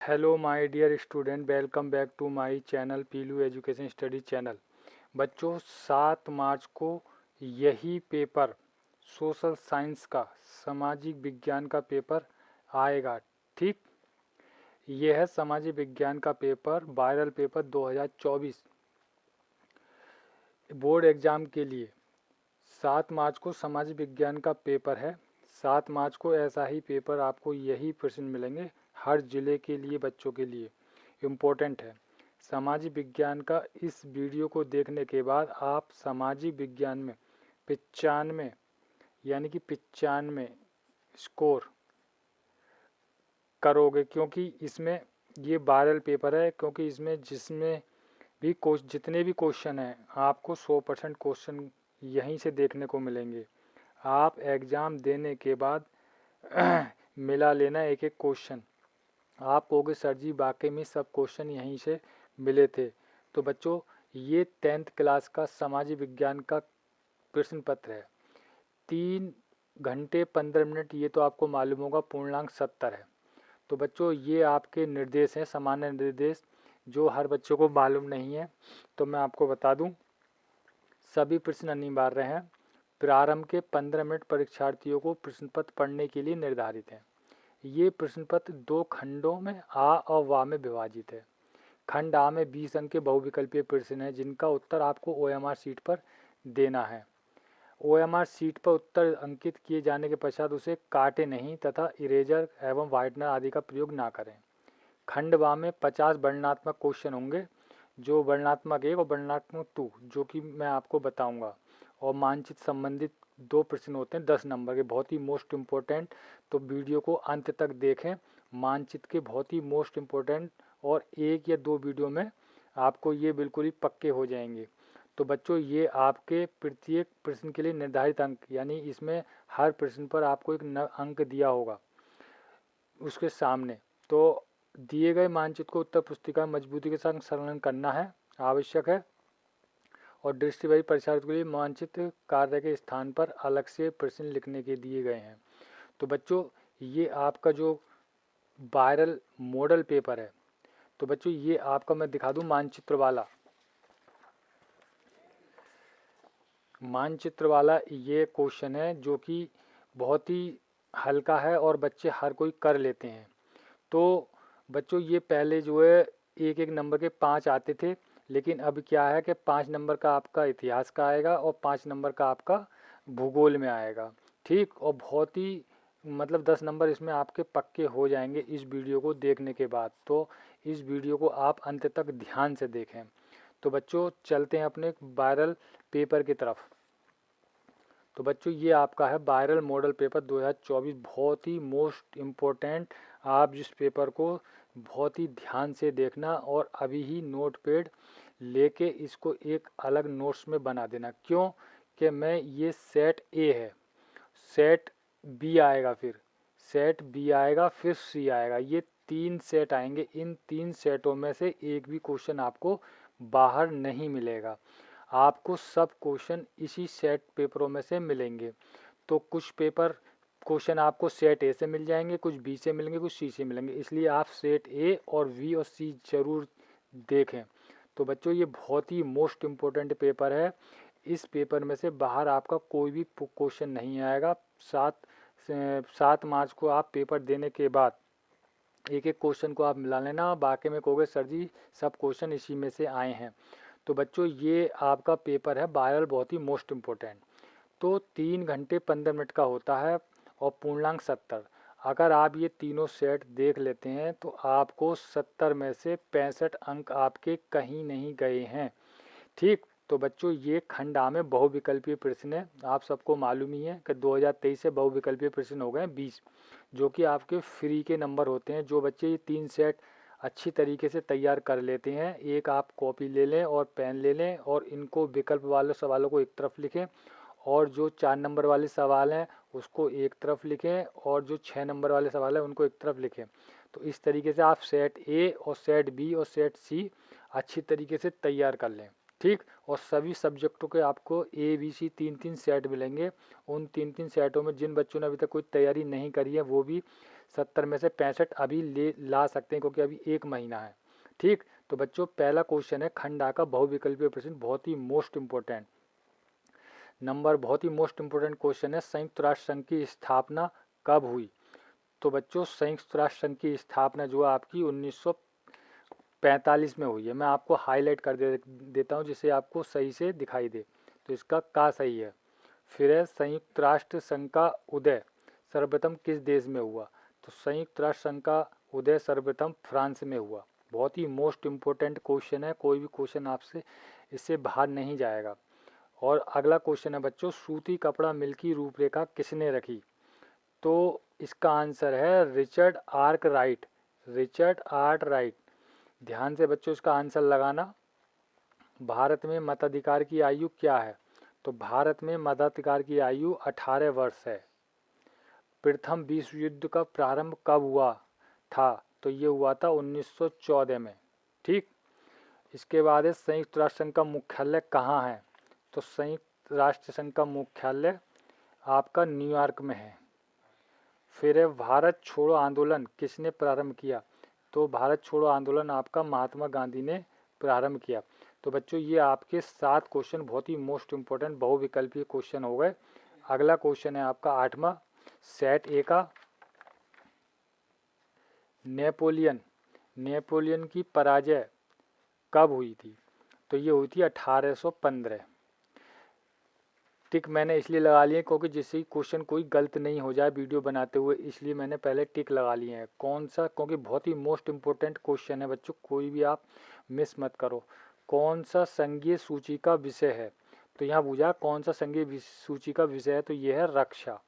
Hello my dear student, welcome back to my channel Pilu education study channel. बच्चों, 7 मार्च को यही paper social science का, सामाजिक विज्ञान का पेपर आएगा। ठीक, यह है सामाजिक विज्ञान का paper, viral paper 2024 board exam के लिए। 7 मार्च को सामाजिक विज्ञान का पेपर है। 7 मार्च को ऐसा ही पेपर आपको यही प्रश्न मिलेंगे हर जिले के लिए, बच्चों के लिए इम्पोर्टेंट है। सामाजिक विज्ञान का इस वीडियो को देखने के बाद आप सामाजिक विज्ञान में 95 यानी कि 95 स्कोर करोगे, क्योंकि इसमें ये वायरल पेपर है। क्योंकि इसमें जितने भी क्वेश्चन हैं आपको 100% क्वेश्चन यहीं से देखने को मिलेंगे। आप एग्ज़ाम देने के बाद मिला लेना एक एक क्वेश्चन। आप कहोगे सर जी वाकई में सब क्वेश्चन यहीं से मिले थे। तो बच्चों, ये 10th क्लास का सामाजिक विज्ञान का प्रश्न पत्र है। 3 घंटे 15 मिनट, ये तो आपको मालूम होगा, पूर्णांक 70 है। तो बच्चों, ये आपके निर्देश हैं, सामान्य निर्देश, जो हर बच्चों को मालूम नहीं है। तो मैं आपको बता दूं, सभी प्रश्न अनिवार्य हैं। प्रारंभ के 15 मिनट परीक्षार्थियों को प्रश्न पत्र पढ़ने के लिए निर्धारित हैं। ये प्रश्न पत्र 2 खंडों में आ और वा में विभाजित है। खंड आ में 20 अंक के बहुविकल्पीय प्रश्न हैं, जिनका उत्तर आपको OMR शीट पर देना है। OMR शीट पर उत्तर अंकित किए जाने के पश्चात उसे काटे नहीं तथा इरेजर एवं व्हाइटनर आदि का प्रयोग ना करें। खंड वा में 50 वर्णनात्मक क्वेश्चन होंगे, जो वर्णनात्मक 1 और वर्णनात्मक 2, जो कि मैं आपको बताऊंगा। और मानचित्र संबंधित 2 प्रश्न होते हैं 10 नंबर के, बहुत ही मोस्ट इम्पोर्टेंट। तो वीडियो को अंत तक देखें। मानचित्र के बहुत ही मोस्ट इम्पोर्टेंट, और 1 या 2 वीडियो में आपको ये बिल्कुल ही पक्के हो जाएंगे। तो बच्चों, ये आपके प्रत्येक प्रश्न के लिए निर्धारित अंक, यानी इसमें हर प्रश्न पर आपको एक अंक दिया होगा उसके सामने। तो दिए गए मानचित्र को उत्तर पुस्तिका में मजबूती के साथ संलग्न करना है, आवश्यक है। और दृष्टिबाधित परीक्षार्थियों के लिए मानचित्र कार्य के स्थान पर अलग से प्रश्न लिखने के दिए गए हैं। तो बच्चों, ये आपका जो वायरल मॉडल पेपर है, तो बच्चों ये आपका मैं दिखा दूं मानचित्र वाला ये क्वेश्चन है, जो कि बहुत ही हल्का है और बच्चे हर कोई कर लेते हैं। तो बच्चों, ये पहले जो है एक एक नंबर के 5 आते थे, लेकिन अब क्या है कि 5 नंबर का आपका इतिहास का आएगा और 5 नंबर का आपका भूगोल में आएगा। ठीक, और बहुत ही मतलब 10 नंबर इसमें आपके पक्के हो जाएंगे इस वीडियो को देखने के बाद। तो इस वीडियो को आप अंत तक ध्यान से देखें। तो बच्चों, चलते हैं अपने वायरल पेपर की तरफ। तो बच्चों, ये आपका है वायरल मॉडल पेपर 2024, बहुत ही मोस्ट इम्पोर्टेंट। आप जिस पेपर को बहुत ही ध्यान से देखना और अभी ही नोट पैड लेके इसको एक अलग नोट्स में बना देना। क्यों कि मैं ये सेट ए है, सेट बी आएगा, फिर सेट बी आएगा, फिर सी आएगा, ये 3 सेट आएंगे। इन 3 सेटों में से एक भी क्वेश्चन आपको बाहर नहीं मिलेगा। आपको सब क्वेश्चन इसी सेट पेपरों में से मिलेंगे। तो कुछ पेपर क्वेश्चन आपको सेट ए से मिल जाएंगे, कुछ बी से मिलेंगे, कुछ सी से मिलेंगे। इसलिए आप सेट ए और बी और सी जरूर देखें। तो बच्चों, ये बहुत ही मोस्ट इम्पोर्टेंट पेपर है। इस पेपर में से बाहर आपका कोई भी क्वेश्चन नहीं आएगा। 7 मार्च को आप पेपर देने के बाद एक एक क्वेश्चन को आप मिला लेना, बाकी में कहोगे सर जी सब क्वेश्चन इसी में से आए हैं। तो बच्चों, ये आपका पेपर है वायरल, बहुत ही मोस्ट इम्पोर्टेंट। तो 3 घंटे 15 मिनट का होता है और पूर्णांक 70। अगर आप ये तीनों सेट देख लेते हैं तो आपको 70 में से 65 अंक आपके कहीं नहीं गए हैं। ठीक, तो बच्चों, ये खंड आ में बहुविकल्पीय प्रश्न है। आप सबको मालूम ही है कि 2023 से बहुविकल्पीय प्रश्न हो गए 20, जो कि आपके फ्री के नंबर होते हैं। जो बच्चे ये 3 सेट अच्छी तरीके से तैयार कर लेते हैं, एक आप कॉपी ले लें और पेन ले लें और इनको विकल्प वाले सवालों को एक तरफ लिखें, और जो 4 नंबर वाले सवाल हैं उसको एक तरफ लिखें, और जो 6 नंबर वाले सवाल हैं उनको एक तरफ लिखें। तो इस तरीके से आप सेट ए और सेट बी और सेट सी अच्छी तरीके से तैयार कर लें। ठीक, और सभी सब्जेक्टों के आपको ABC 3-3 सेट मिलेंगे। उन 3-3 सेटों में जिन बच्चों ने अभी तक कोई तैयारी नहीं करी है वो भी 70 में से 65 अभी ले ला सकते हैं क्योंकि अभी 1 महीना है। ठीक, तो बच्चों पहला क्वेश्चन है खंड आ का बहुविकल्पीय प्रश्न, बहुत ही मोस्ट इम्पोर्टेंट नंबर, बहुत ही मोस्ट इम्पोर्टेंट क्वेश्चन है। संयुक्त राष्ट्र संघ की स्थापना कब हुई? तो बच्चों संयुक्त राष्ट्र संघ की स्थापना जो है आपकी 1945 में हुई है। मैं आपको हाईलाइट कर देता हूँ जिससे आपको सही से दिखाई दे। तो इसका का सही है। फिर है संयुक्त राष्ट्र संघ का उदय सर्वप्रथम किस देश में हुआ? तो संयुक्त राष्ट्र संघ का उदय सर्वप्रथम फ्रांस में हुआ। बहुत ही मोस्ट इम्पोर्टेंट क्वेश्चन है, कोई भी क्वेश्चन आपसे इससे बाहर नहीं जाएगा। और अगला क्वेश्चन है बच्चों, सूती कपड़ा मिल की रूपरेखा किसने रखी? तो इसका आंसर है रिचर्ड आर्कराइट। Richard Arkwright. ध्यान से बच्चों इसका आंसर लगाना। भारत में मताधिकार की आयु क्या है? तो भारत में मताधिकार की आयु 18 वर्ष है। प्रथम विश्व युद्ध का प्रारंभ कब हुआ था? तो ये हुआ था 1914 में। ठीक, इसके बाद है संयुक्त राष्ट्र संघ का मुख्यालय कहाँ है? तो संयुक्त राष्ट्र संघ का मुख्यालय आपका न्यूयॉर्क में है। फिर है भारत छोड़ो आंदोलन किसने प्रारंभ किया? तो भारत छोड़ो आंदोलन आपका महात्मा गांधी ने प्रारंभ किया। तो बच्चों ये आपके 7 क्वेश्चन बहुत ही मोस्ट इम्पोर्टेंट बहुविकल्पीय क्वेश्चन हो गए। अगला क्वेश्चन है आपका 8वां सेट ए का, नेपोलियन की पराजय कब हुई थी? तो ये हुई थी 1815। टिक मैंने इसलिए लगा लिए क्योंकि जिससे क्वेश्चन कोई गलत नहीं हो जाए वीडियो बनाते हुए, इसलिए मैंने पहले टिक लगा लिए हैं। कौन सा? क्योंकि बहुत ही मोस्ट इम्पोर्टेंट क्वेश्चन है बच्चों, कोई भी आप मिस मत करो। कौन सा संघीय सूची का विषय है? तो यहाँ पूछा कौन सा संघीय सूची का विषय है, तो ये है रक्षा।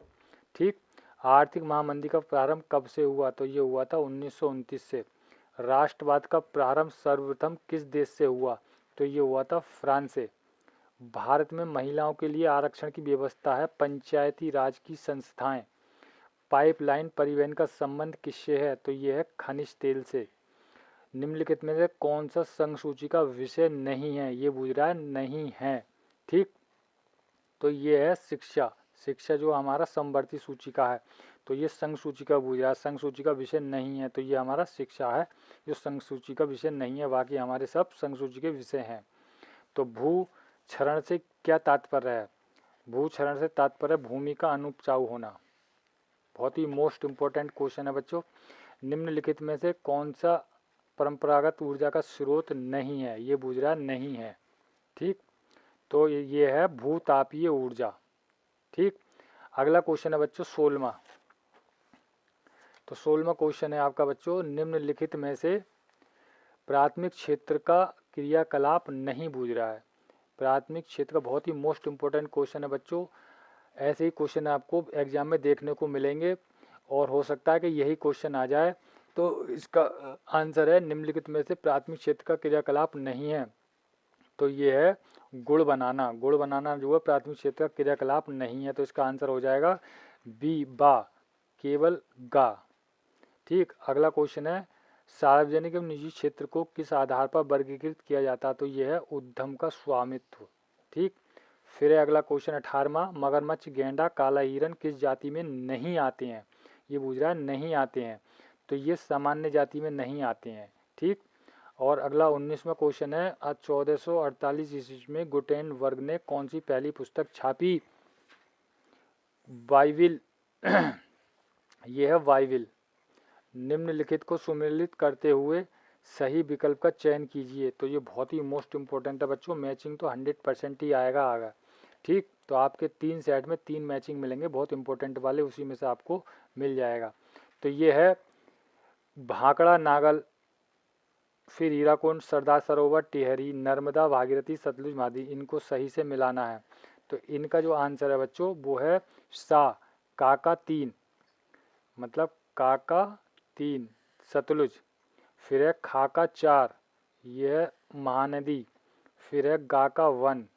ठीक, आर्थिक महामंदी का प्रारंभ कब से हुआ? तो ये हुआ था 1929 से। राष्ट्रवाद का प्रारंभ सर्वप्रथम किस देश से हुआ? तो ये हुआ था फ्रांस से। भारत में महिलाओं के लिए आरक्षण की व्यवस्था है। पंचायती राज की संस्थाएं। पाइपलाइन परिवहन का संबंध किससे है? तो ये है खनिज तेल से। निम्नलिखित में से कौन सा संघ सूची का विषय नहीं है? ये पूछ रहा है, नहीं है। ठीक, तो ये है शिक्षा। शिक्षा जो हमारा समवर्ती सूची का है, तो ये संघ सूची का पूछ रहा है। संघ सूची का विषय नहीं है, तो ये हमारा शिक्षा है जो संघ सूची का विषय नहीं है। बाकी हमारे सब संघ सूची के विषय हैं। तो भू क्षरण से क्या तात्पर्य है? भू क्षरण से तात्पर्य भूमि का अनुपजाऊ होना। बहुत ही मोस्ट इम्पोर्टेंट क्वेश्चन है बच्चों। निम्नलिखित में से कौन सा परंपरागत ऊर्जा का स्रोत नहीं है? ये पूछ रहा नहीं है। ठीक, तो ये है भूतापीय ऊर्जा। ठीक, अगला क्वेश्चन है बच्चों 16वां। तो 16वां क्वेश्चन है आपका बच्चों, निम्नलिखित में से प्राथमिक क्षेत्र का क्रियाकलाप नहीं पूछ रहा है। प्राथमिक क्षेत्र का बहुत ही मोस्ट इम्पोर्टेंट क्वेश्चन है बच्चों। ऐसे ही क्वेश्चन आपको एग्जाम में देखने को मिलेंगे और हो सकता है कि यही क्वेश्चन आ जाए। तो इसका आंसर है निम्नलिखित में से प्राथमिक क्षेत्र का क्रियाकलाप नहीं है, तो ये है गुड़ बनाना। गुड़ बनाना जो है प्राथमिक क्षेत्र का क्रियाकलाप नहीं है, तो इसका आंसर हो जाएगा बी, बा, केवल गा। ठीक, अगला क्वेश्चन है सार्वजनिक एवं निजी क्षेत्र को किस आधार पर वर्गीकृत किया जाता है? तो यह है उद्यम का स्वामित्व। ठीक, फिर है अगला क्वेश्चन 18वां, मगरमच्छ, गेंडा, काला हिरन किस जाति में नहीं आते हैं? ये पूछ रहा है नहीं आते हैं, तो ये सामान्य जाति में नहीं आते हैं। ठीक, और अगला 19वां क्वेश्चन है 1448 ईस्वी में गुटेनबर्ग ने कौन सी पहली पुस्तक छापी? बाइबिल। ये है बाइबिल। निम्नलिखित को सुमेलित करते हुए सही विकल्प का चयन कीजिए। तो ये बहुत ही मोस्ट इम्पोर्टेंट है बच्चों, मैचिंग तो 100% ही आएगा। ठीक, तो आपके 3 सेट में 3 मैचिंग मिलेंगे, बहुत इंपॉर्टेंट वाले, उसी में से आपको मिल जाएगा। तो ये है भाखड़ा, नागल, फिर हीराकुंड, सरदार सरोवर, टिहरी, नर्मदा, भागीरथी, सतलुज, मादी, इनको सही से मिलाना है। तो इनका जो आंसर है बच्चों वो है सा, काका 3, मतलब काका 3 सतलुज, फिर है खाका 4, यह है महानदी, फिर है गाका 1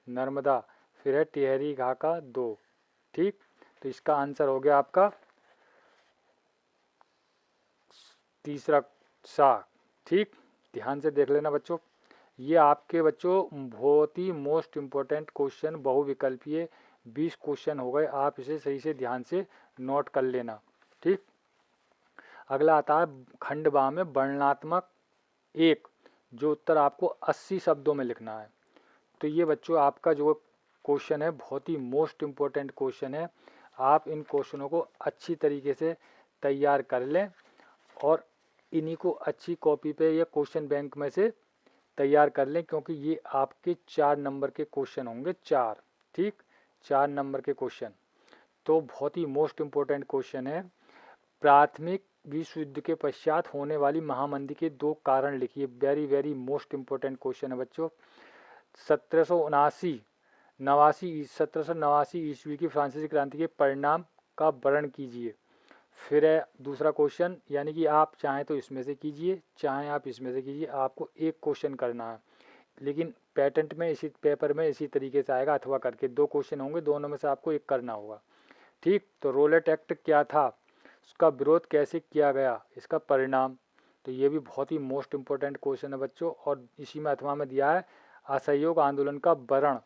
नर्मदा, फिर है टिहरी घाका 2। ठीक, तो इसका आंसर हो गया आपका तीसरा सा। ठीक, ध्यान से देख लेना बच्चों, ये आपके बच्चों बहुत ही मोस्ट इम्पोर्टेंट क्वेश्चन बहुविकल्पीय 20 क्वेश्चन हो गए। आप इसे सही से ध्यान से नोट कर लेना। ठीक, अगला आता है खंड बा में वर्णनात्मक 1, जो उत्तर आपको 80 शब्दों में लिखना है। तो ये बच्चों आपका जो क्वेश्चन है बहुत ही मोस्ट इम्पोर्टेंट क्वेश्चन है। आप इन क्वेश्चनों को अच्छी तरीके से तैयार कर लें और इन्हीं को अच्छी कॉपी पे या क्वेश्चन बैंक में से तैयार कर लें, क्योंकि ये आपके 4 नंबर के क्वेश्चन होंगे, 4, ठीक, 4 नंबर के क्वेश्चन। तो बहुत ही मोस्ट इम्पोर्टेंट क्वेश्चन है। प्राथमिक विश्व युद्ध के पश्चात होने वाली महामंदी के 2 कारण लिखिए। Very very most important question है बच्चों। 1789 ईस्वी की फ्रांसीसी क्रांति के परिणाम का वर्णन कीजिए। फिर है दूसरा क्वेश्चन, यानी कि आप चाहें तो इसमें से कीजिए, चाहें आप इसमें से कीजिए, आपको एक क्वेश्चन करना है। लेकिन पेटेंट में इसी पेपर में इसी तरीके से आएगा, अथवा करके 2 क्वेश्चन होंगे, दोनों में से आपको एक करना होगा, ठीक। तो रोलेट एक्ट क्या था, उसका विरोध कैसे किया गया, इसका परिणाम। तो ये भी बहुत ही मोस्ट इम्पोर्टेंट क्वेश्चन है बच्चों। और इसी में अथवा में दिया है असहयोग आंदोलन का वर्णन,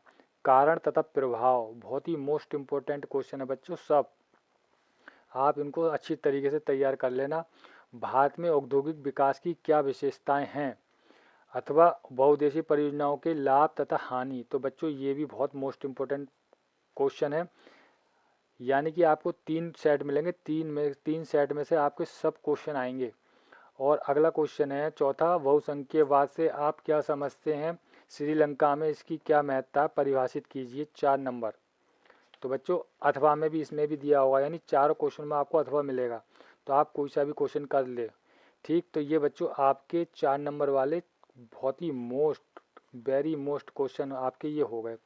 कारण तथा प्रभाव। बहुत ही मोस्ट इम्पोर्टेंट क्वेश्चन है बच्चों सब। आप इनको अच्छी तरीके से तैयार कर लेना। भारत में औद्योगिक विकास की क्या विशेषताएं हैं, अथवा बहुउद्देशीय परियोजनाओं के लाभ तथा हानि। तो बच्चों ये भी बहुत मोस्ट इम्पोर्टेंट क्वेश्चन है। यानी कि आपको 3 सेट मिलेंगे, 3 सेट में से आपके सब क्वेश्चन आएंगे। और अगला क्वेश्चन है चौथा, बहुसंख्यवाद से आप क्या समझते हैं, श्रीलंका में इसकी क्या महत्ता, परिभाषित कीजिए, 4 नंबर। तो बच्चों अथवा में भी इसमें भी दिया होगा, यानी 4 क्वेश्चन में आपको अथवा मिलेगा, तो आप कोई सा भी क्वेश्चन कर ले, ठीक। तो ये बच्चों आपके 4 नंबर वाले बहुत ही मोस्ट वेरी मोस्ट क्वेश्चन आपके ये हो गए।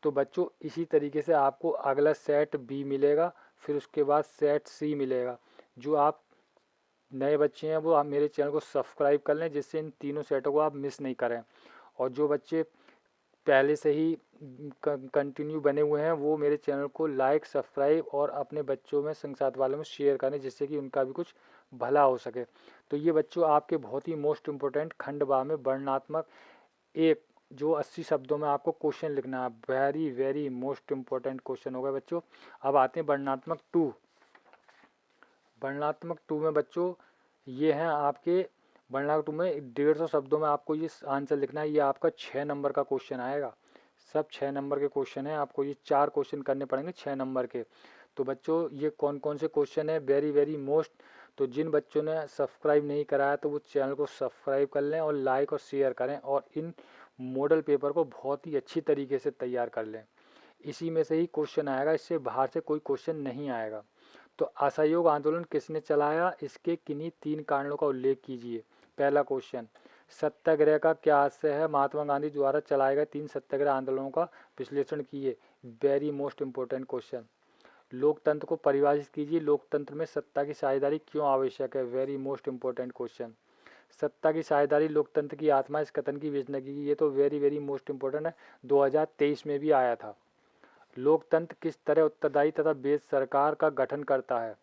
तो बच्चों इसी तरीके से आपको अगला सेट बी मिलेगा, फिर उसके बाद सेट सी मिलेगा। जो आप नए बच्चे हैं वो आप मेरे चैनल को सब्सक्राइब कर लें, जिससे इन तीनों सेटों को आप मिस नहीं करें। और जो बच्चे पहले से ही कंटिन्यू बने हुए हैं वो मेरे चैनल को लाइक, सब्सक्राइब और अपने बच्चों में, संग साथ वालों में शेयर करें, जिससे कि उनका भी कुछ भला हो सके। तो ये बच्चों आपके बहुत ही मोस्ट इम्पोर्टेंट खंड बा में वर्णनात्मक 1, जो 80 शब्दों में आपको क्वेश्चन लिखना है, very very most important question होगा बच्चों। अब आते हैं वर्णनात्मक 2। वर्णनात्मक 2 में बच्चों ये हैं आपके वर्णनात्मक 2 में 150 शब्दों में आपको ये आंसर लिखना है। ये आपका 6 नंबर का क्वेश्चन आएगा, सब 6 नंबर के क्वेश्चन है। आपको ये 4 क्वेश्चन करने पड़ेंगे 6 नंबर के। तो बच्चों ये कौन कौन से क्वेश्चन है, वेरी वेरी मोस्ट। तो जिन बच्चों ने सब्सक्राइब नहीं कराया तो वो चैनल को सब्सक्राइब कर लें और लाइक और शेयर करें, और इन मॉडल पेपर को बहुत ही अच्छी तरीके से तैयार कर लें। इसी में से ही क्वेश्चन आएगा, इससे बाहर से कोई क्वेश्चन नहीं आएगा। तो असहयोग आंदोलन किसने चलाया, इसके किन्हीं 3 कारणों का उल्लेख कीजिए। पहला क्वेश्चन, सत्याग्रह का क्या आशय है, महात्मा गांधी द्वारा चलाए गए 3 सत्याग्रह आंदोलनों का विश्लेषण कीजिए। Very most important question. लोकतंत्र को परिभाषित कीजिए, लोकतंत्र में सत्ता की साझेदारी क्यों आवश्यक है। Very most important question. सत्ता की साझेदारी लोकतंत्र की आत्मा, इस कथन की विवेचना की। ये तो वेरी वेरी मोस्ट इम्पोर्टेंट है, 2023 में भी आया था। लोकतंत्र किस तरह उत्तरदायी तथा बेस सरकार का गठन करता है।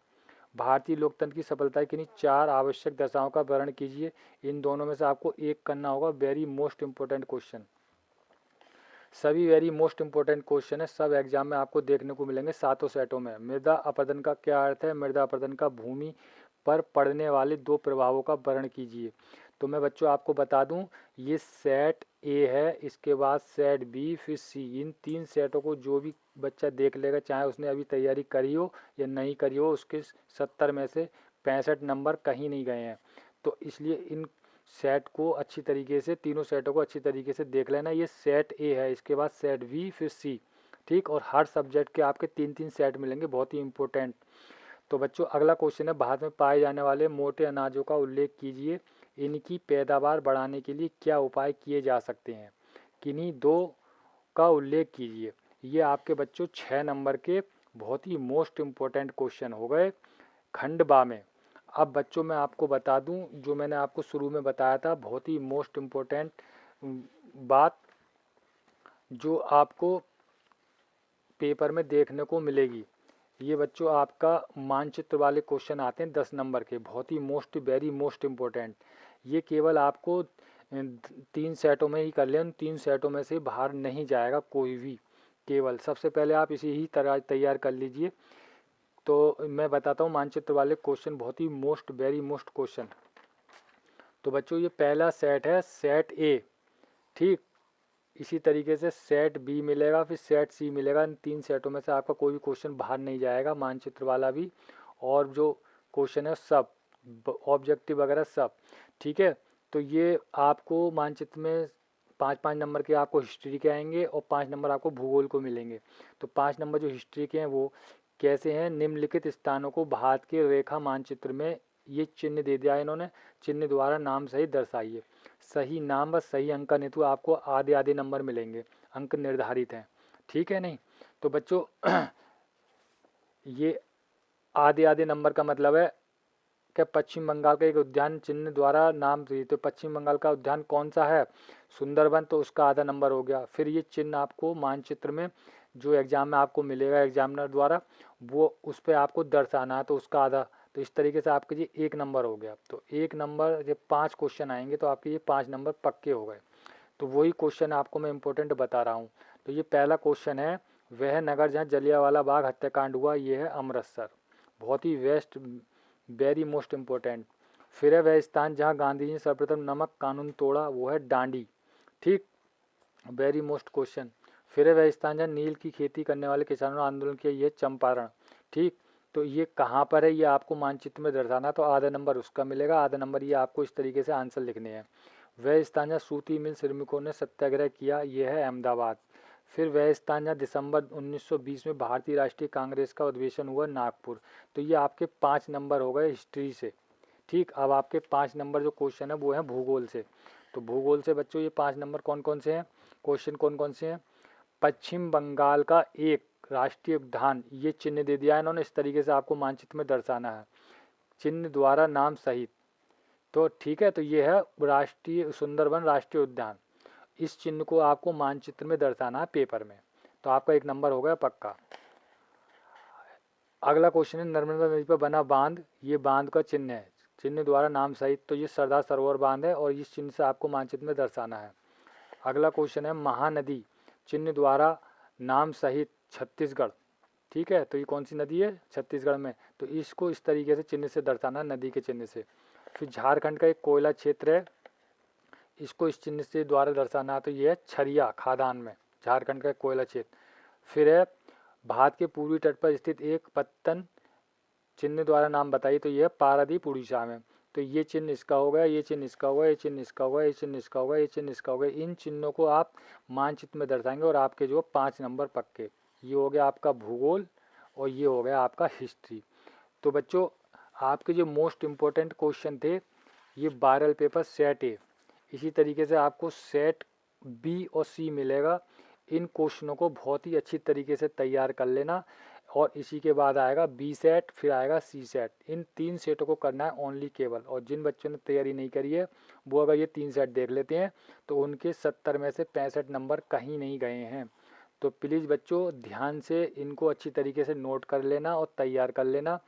भारतीय लोकतंत्र की सफलता की किन्हीं 4 आवश्यक दशाओं का वर्णन कीजिए। इन दोनों में से आपको एक करना होगा। वेरी मोस्ट इम्पोर्टेंट क्वेश्चन, सभी वेरी मोस्ट इम्पोर्टेंट क्वेश्चन है, सब एग्जाम में आपको देखने को मिलेंगे 7 सेटों में। मृदा अपरदन का क्या अर्थ है, मृदा अपरदन का भूमि पर पड़ने वाले 2 प्रभावों का वर्णन कीजिए। तो मैं बच्चों आपको बता दूं, ये सेट ए है, इसके बाद सेट बी, फिर सी। इन 3 सेटों को जो भी बच्चा देख लेगा, चाहे उसने अभी तैयारी करी हो या नहीं करी हो, उसके 70 में से 65 नंबर कहीं नहीं गए हैं। तो इसलिए इन सेट को अच्छी तरीके से, तीनों सेटों को अच्छी तरीके से देख लेना। ये सेट ए है, इसके बाद सेट बी, फिर सी, ठीक। और हर सब्जेक्ट के आपके 3-3 सेट मिलेंगे, बहुत ही इंपॉर्टेंट। तो बच्चों अगला क्वेश्चन है, भारत में पाए जाने वाले मोटे अनाजों का उल्लेख कीजिए। इनकी पैदावार बढ़ाने के लिए क्या उपाय किए जा सकते हैं। किन्हीं 2 का उल्लेख कीजिए। ये आपके बच्चों 6 नंबर के बहुत ही मोस्ट इम्पोर्टेंट क्वेश्चन हो गए खंड बा में। अब बच्चों मैं आपको बता दूं, जो मैंने आपको शुरू में बताया था, बहुत ही मोस्ट इम्पोर्टेंट बात जो आपको पेपर में देखने को मिलेगी। ये बच्चों आपका मानचित्र वाले क्वेश्चन आते हैं 10 नंबर के, बहुत ही मोस्ट वेरी मोस्ट इम्पोर्टेंट। ये केवल आपको 3 सेटों में ही कर लें, उन 3 सेटों में से बाहर नहीं जाएगा कोई भी। केवल सबसे पहले आप इसे ही तरह तैयार कर लीजिए। तो मैं बताता हूँ मानचित्र वाले क्वेश्चन, बहुत ही वेरी मोस्ट क्वेश्चन। तो बच्चों ये पहला सेट है, सेट ए, ठीक। इसी तरीके से सेट बी मिलेगा, फिर सेट सी मिलेगा। इन 3 सेटों में से आपका कोई भी क्वेश्चन बाहर नहीं जाएगा, मानचित्र वाला भी और जो क्वेश्चन है सब, ऑब्जेक्टिव वगैरह सब, ठीक है। तो ये आपको मानचित्र में 5-5 नंबर के आपको हिस्ट्री के आएंगे और 5 नंबर आपको भूगोल को मिलेंगे। तो 5 नंबर जो हिस्ट्री के हैं वो कैसे हैं, निम्नलिखित स्थानों को भारत के रेखा मानचित्र में ये चिन्ह दे दिया है इन्होंने, चिन्ह द्वारा नाम सहित दर्शाइए। सही नाम व सही अंक हेतु आपको आधे आधे नंबर मिलेंगे, अंक निर्धारित हैं, ठीक है नहीं। तो बच्चों ये आधे आधे नंबर का मतलब है कि पश्चिम बंगाल का एक उद्यान चिन्ह द्वारा नाम दिए, तो पश्चिम बंगाल का उद्यान कौन सा है, सुंदरबन, तो उसका आधा नंबर हो गया। फिर ये चिन्ह आपको मानचित्र में जो एग्जाम में आपको मिलेगा एग्जामिनर द्वारा, वो उस पर आपको दर्शाना है, तो उसका आधा। तो इस तरीके से आपके ये 1 नंबर हो गया। तो 1 नंबर, जब 5 क्वेश्चन आएंगे तो आपके ये 5 नंबर पक्के हो गए। तो वही क्वेश्चन आपको मैं इम्पोर्टेंट बता रहा हूँ। तो ये पहला क्वेश्चन है, वह नगर जहाँ जलियांवाला बाग हत्याकांड हुआ, ये है अमृतसर, बहुत ही वेरी मोस्ट इम्पोर्टेंट। फिर है वह स्थान जहाँ गांधी जी ने सर्वप्रथम नमक कानून तोड़ा, वो है डांडी, ठीक, वेरी मोस्ट क्वेश्चन। फिर है वह स्थान जहाँ नील की खेती करने वाले किसानों ने आंदोलन किया, ये चंपारण, ठीक। तो ये कहाँ पर है, ये आपको मानचित्र में दर्शाना, तो आधा नंबर उसका मिलेगा, आधा नंबर ये आपको इस तरीके से आंसर लिखने हैं। वह स्थान जहाँ सूती मिल श्रमिकों ने सत्याग्रह किया, ये है अहमदाबाद। फिर वह स्थान जहाँ दिसंबर 1920 में भारतीय राष्ट्रीय कांग्रेस का अधिवेशन हुआ, नागपुर। तो ये आपके 5 नंबर हो गए हिस्ट्री से, ठीक। अब आपके 5 नंबर जो क्वेश्चन है वो है भूगोल से। तो भूगोल से बच्चों ये 5 नंबर कौन कौन से हैं, क्वेश्चन कौन कौन से हैं। पश्चिम बंगाल का एक राष्ट्रीय उद्यान, ये चिन्ह दे दिया है इन्होंने, इस तरीके से आपको मानचित्र में दर्शाना है, चिन्ह द्वारा नाम सहित। तो ठीक है, तो ये है राष्ट्रीय सुंदरबन राष्ट्रीय उद्यान, इस चिन्ह को आपको मानचित्र में दर्शाना है पेपर में। तो आपका 1 नंबर हो गया पक्का। अगला क्वेश्चन है, नर्मदा नदी पर बना बांध, ये बांध का चिन्ह है, चिन्ह द्वारा नाम सहित। तो ये सरदार सरोवर बांध है और इस चिन्ह से आपको मानचित्र में दर्शाना है। अगला क्वेश्चन है, महानदी, चिन्ह द्वारा नाम सहित छत्तीसगढ़, ठीक है। तो ये कौन सी नदी है, छत्तीसगढ़ में, तो इसको इस तरीके से चिन्ह से दर्शाना है, नदी के चिन्ह से। फिर झारखंड का एक कोयला क्षेत्र है, इसको इस चिन्ह से द्वारा दर्शाना है, तो ये है छरिया खादान में, झारखंड का कोयला क्षेत्र। फिर है भारत के पूर्वी तट पर स्थित एक पत्तन, चिन्ह द्वारा नाम बताइए, तो ये है पारादीप उड़ीसा में। तो ये चिन्ह इसका हो गया, ये चिन्ह इसका होगा, ये चिन्ह इसका होगा, ये चिन्ह इसका होगा, ये चिन्ह इसका होगा। इन चिन्हों को आप मानचित्र में दर्शाएंगे और आपके जो 5 नंबर पक्के। ये हो गया आपका भूगोल और ये हो गया आपका हिस्ट्री। तो बच्चों आपके जो मोस्ट इम्पोर्टेंट क्वेश्चन थे ये वायरल पेपर सेट ए, इसी तरीके से आपको सेट बी और सी मिलेगा। इन क्वेश्चनों को बहुत ही अच्छी तरीके से तैयार कर लेना और इसी के बाद आएगा बी सेट, फिर आएगा सी सेट। इन 3 सेटों को करना है ओनली केवल। और जिन बच्चों ने तैयारी नहीं करी है वो अगर ये 3 सेट देख लेते हैं तो उनके 70 में से 65 नंबर कहीं नहीं गए हैं। तो प्लीज़ बच्चों ध्यान से इनको अच्छी तरीके से नोट कर लेना और तैयार कर लेना।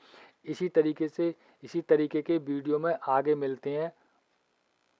इसी तरीके के वीडियो में आगे मिलते हैं।